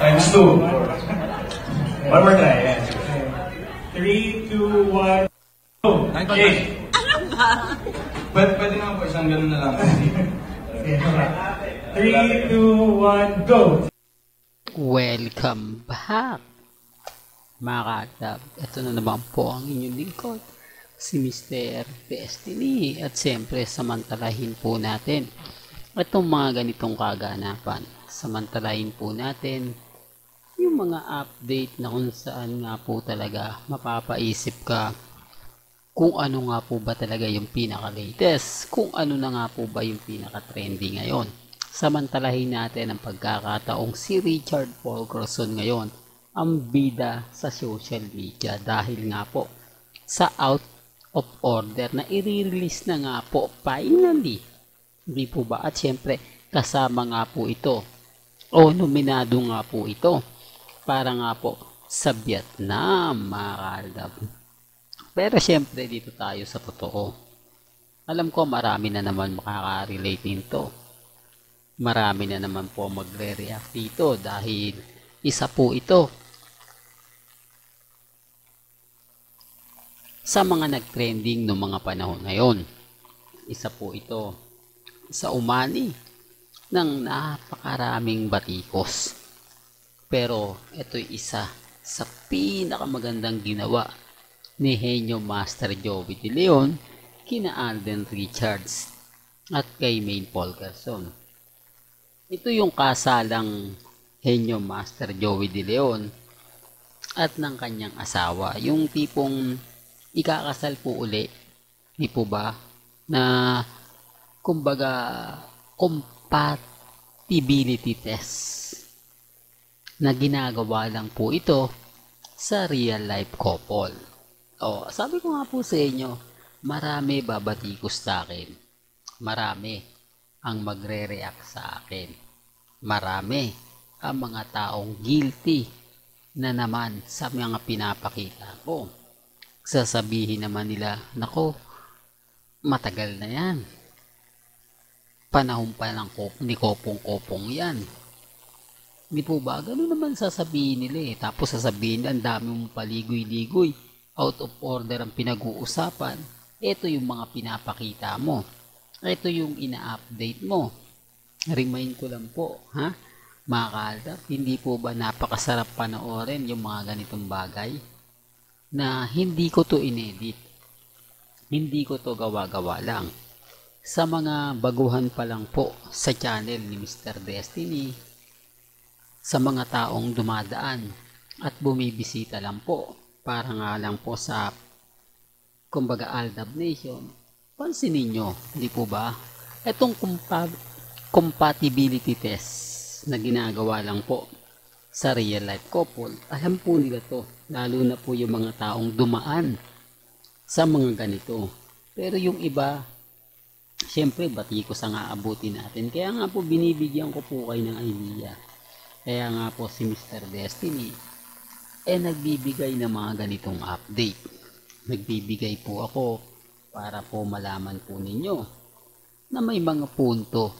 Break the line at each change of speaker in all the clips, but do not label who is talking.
Times 2. One more try. Yes. 3, 2, 1, go! Okay.
Ano ba?
Pwede naman po isang ganun na lang. Okay. 3, 2, 1, go!
Welcome back, mga kaadab. Ito na naman po ang inyong lingkod, si Mr. Destiny. At siyempre, samantalahin po natin itong mga ganitong kaganapan. Samantalahin po natin yung mga update na kung saan nga po talaga mapapaisip ka kung ano nga po ba talaga yung pinaka-latest, kung ano na nga po ba yung pinaka-trendy ngayon. Samantalahin natin ang pagkakataong si Richard Paul Grosson ngayon ang bida sa social media dahil nga po sa out of order na i-release na nga po finally. Hindi po ba? At syempre kasama nga po ito o nominado nga po ito para nga po sa Vietnam, mga kaaldab. Pero syempre dito tayo sa totoo. Alam ko marami na naman makaka-relate nito. Marami na naman po magre-react dito dahil isa po ito sa mga nag-trending noong mga panahon ngayon. Isa po ito sa umani ng napakaraming batikos. Pero ito'y isa sa pinakamagandang ginawa ni Henyo Master Joey De Leon kina Alden Richards at kay Maine Paul Grosson. Ito yung kasalang Henyo Master Joey De Leon at ng kanyang asawa. Yung tipong ikakasal po uli, di po ba, na kumbaga compatibility test na ginagawa lang po ito sa real life couple. O, sabi ko nga po sa inyo, marami babatikos sa akin. Marami ang magre-react sa akin. Marami ang mga taong guilty na naman sa mga pinapakita ko. Sasabihin naman nila, nako, matagal na yan. Panahon pa lang ni Kopong-Kopong yan. Di po ba? Ganun naman sasabihin nila eh. Tapos sasabihin, ang dami mong paligoy-ligoy. Out of order ang pinag-uusapan. Ito yung mga pinapakita mo. Ito yung ina-update mo. Remind ko lang po, ha? Mga kaaldab, hindi po ba napakasarap panoorin yung mga ganitong bagay? Na hindi ko to inedit. Hindi ko to gawa-gawa lang. Sa mga baguhan pa lang po sa channel ni Mr. Destiny, sa mga taong dumadaan at bumibisita lang po, para nga lang po sa kumbaga Aldab Nation, pansinin nyo, di po ba? Itong compatibility test na ginagawa lang po sa real life couple, alam po nila to, lalo na po yung mga taong dumaan sa mga ganito. Pero yung iba, syempre batikos ang aabutin natin, kaya nga po binibigyan ko po kayo ng idea. Kaya nga po si Mr. Destiny nagbibigay ng mga ganitong update. Nagbibigay po ako para po malaman po ninyo na may mga punto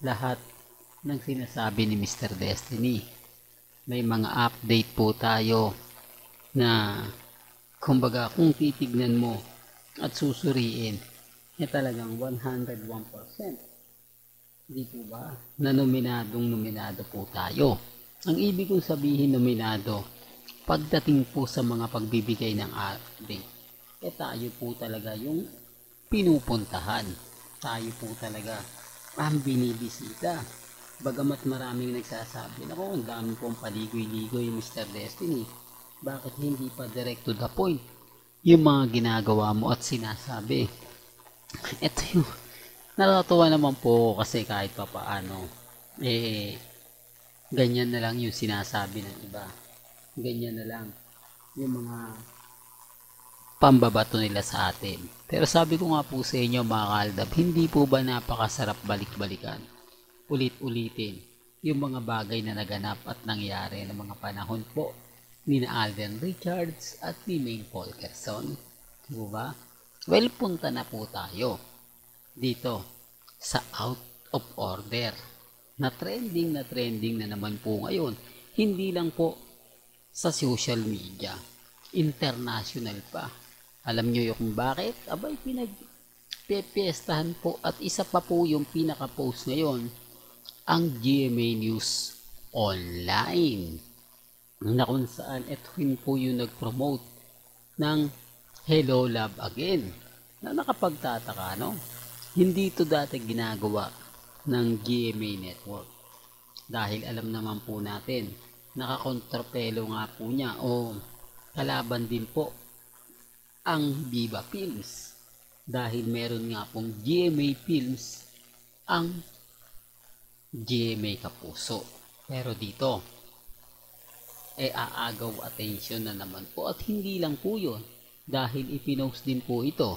lahat ng sinasabi ni Mr. Destiny. May mga update po tayo na kumbaga kung titignan mo at susuriin talagang 101%. Hindi po ba? Na nominado po tayo. Ang ibig kong sabihin nominado, pagdating po sa mga pagbibigay ng update, tayo po talaga yung pinupuntahan. Tayo po talaga ang binibisita. Bagamat maraming nagsasabi, nako, ang dami pong paligoy-ligoy Mr. Destiny. Bakit hindi pa direct to the point yung mga ginagawa mo at sinasabi? Ito yung natatawa naman po kasi kahit pa paano, ganyan na lang yung sinasabi ng iba. Ganyan na lang yung mga pambabato nila sa atin. Pero sabi ko nga po sa inyo mga kaaldab, hindi po ba napakasarap balik-balikan, ulit-ulitin yung mga bagay na naganap at nangyari ng mga panahon po ni na Alden Richards at ni Maine Paul Grosson? Diba? Well, punta na po tayo dito sa out of order na trending na naman po ngayon. Hindi lang po sa social media, international pa. Alam nyo yung kung bakit? Abay, pinagpepiestahan po, at isa pa po yung pinaka-post ngayon, ang GMA News Online, na kung saan ito po yung nag-promote ng Hello Love Again, na nakapagtataka, no? Hindi ito dati ginagawa ng GMA Network, dahil alam naman po natin, nakakontrapelo nga po niya o kalaban din po ang Viva Films, dahil meron nga pong GMA Films ang GMA Kapuso. Pero dito aagaw attention na naman po, at hindi lang po yun, dahil ipinost din po ito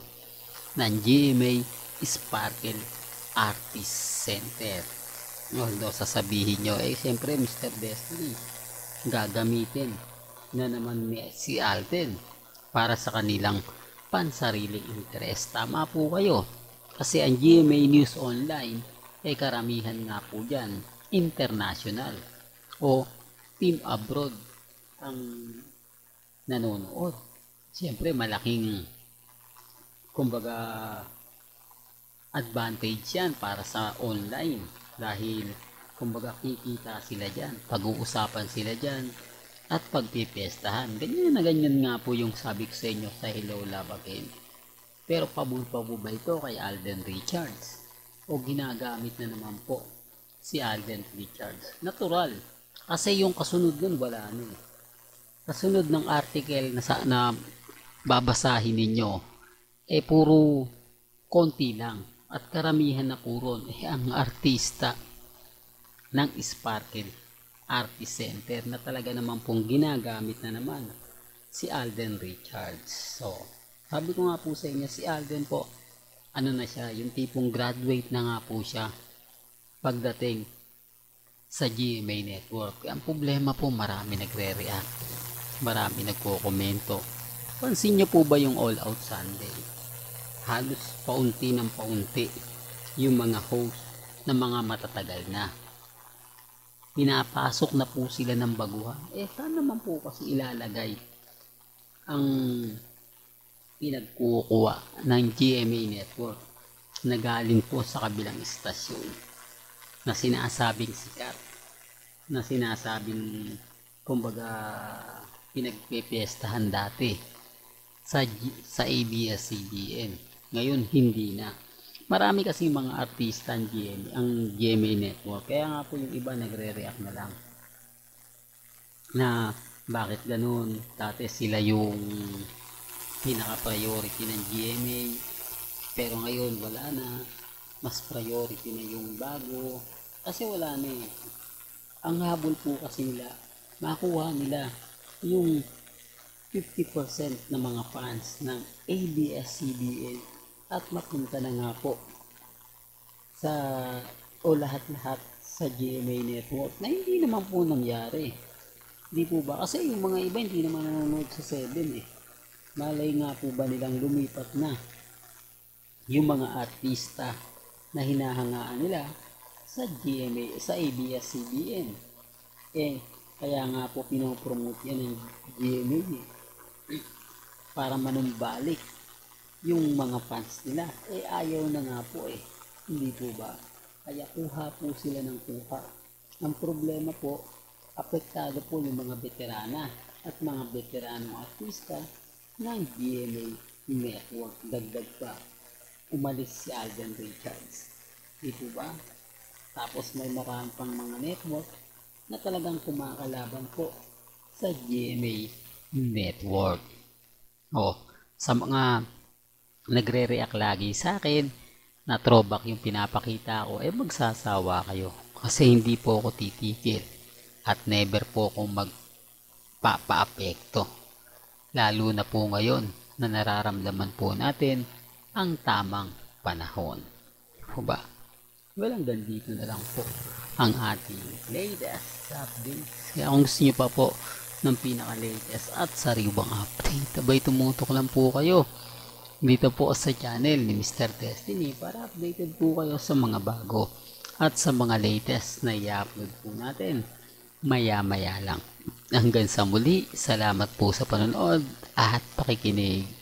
ng GMA Sparkle Artist Center. Although sasabihin nyo, siyempre Mr. Destiny, gagamitin na naman ni si Alden para sa kanilang pansariling interest. Tama po kayo, kasi ang GMA News Online karamihan nga po dyan international o team abroad ang nanonood. Siyempre malaking kumbaga advantage yan para sa online, dahil kumbaga kikita sila dyan, pag-uusapan sila dyan, at pagpipiestahan. Ganyan na ganyan nga po yung sabi ko sa inyo sa Hello Love Again. Pero pabor ba ito kay Alden Richards? O ginagamit na naman po si Alden Richards? Natural. Kasi yung kasunod nun wala na eh. Kasunod ng article na babasahin ninyo, puro konti lang. At karamihan na po ron, ang artista ng Sparkle Artist Center, na talaga naman pong ginagamit na naman si Alden Richards. So, sabi ko nga po sa inyo, si Alden po, ano na siya, yung tipong graduate na nga po siya pagdating sa GMA Network. Ang problema po, marami nagre-react, marami nagko-komento. Pansin nyo po ba yung All Out Sunday? Halos paunti ng paunti yung mga host na mga matatagal na, pinapasok na po sila ng baguhan. Saan naman po kasi ilalagay ang pinagkukuha ng GMA Network na galing po sa kabilang istasyon, na sinasabing sikat, na sinasabing kumbaga pinagpepiestahan dati sa ABS-CBN. Ngayon hindi na. Marami kasi mga artista ang GMA Network, kaya nga po yung iba nagre-react na lang na bakit ganun. Dati sila yung pinaka-priority ng GMA, pero ngayon wala na, mas priority na yung bago, kasi wala na eh. Ang habol po kasi nila, makuha nila yung 50% ng mga fans ng ABS-CBN at mapunta na nga po sa o lahat-lahat sa GMA Network, na hindi naman po nangyari. Hindi po ba? Kasi yung mga iba hindi naman nanonood sa 7 eh. Malay nga po ba nilang lumipat na yung mga artista na hinahangaan nila sa GMA, sa ABS-CBN. Kaya nga po pinopromote yan ng GMA para manumbalik yung mga fans nila. Ayaw na nga po hindi po ba? Kaya kuha po sila ng kuha. Ang problema po, apektado po yung mga veterana at mga veteranong artista ng GMA Network. Dagdag pa, umalis si Alden Richards. Di po ba? Tapos may marami pang mga network na talagang kumakalaban po sa GMA Network. Sa mga nagre-react lagi sa akin na throwback yung pinapakita ko, magsasawa kayo. Kasi hindi po ako titigil at never po akong magpapaapekto. Lalo na po ngayon na nararamdaman po natin ang tamang panahon. Ba? Well, hanggang dito na lang po ang ating latest update. Kaya kung gusto nyo pa po ng pinaka-latest at sariwang update, abay tumutok lang po kayo dito po sa channel ni Mr. Destiny para updated po kayo sa mga bago at sa mga latest na i-upload po natin. maya-maya lang. Hanggang sa muli, salamat po sa panonood at pakikinig.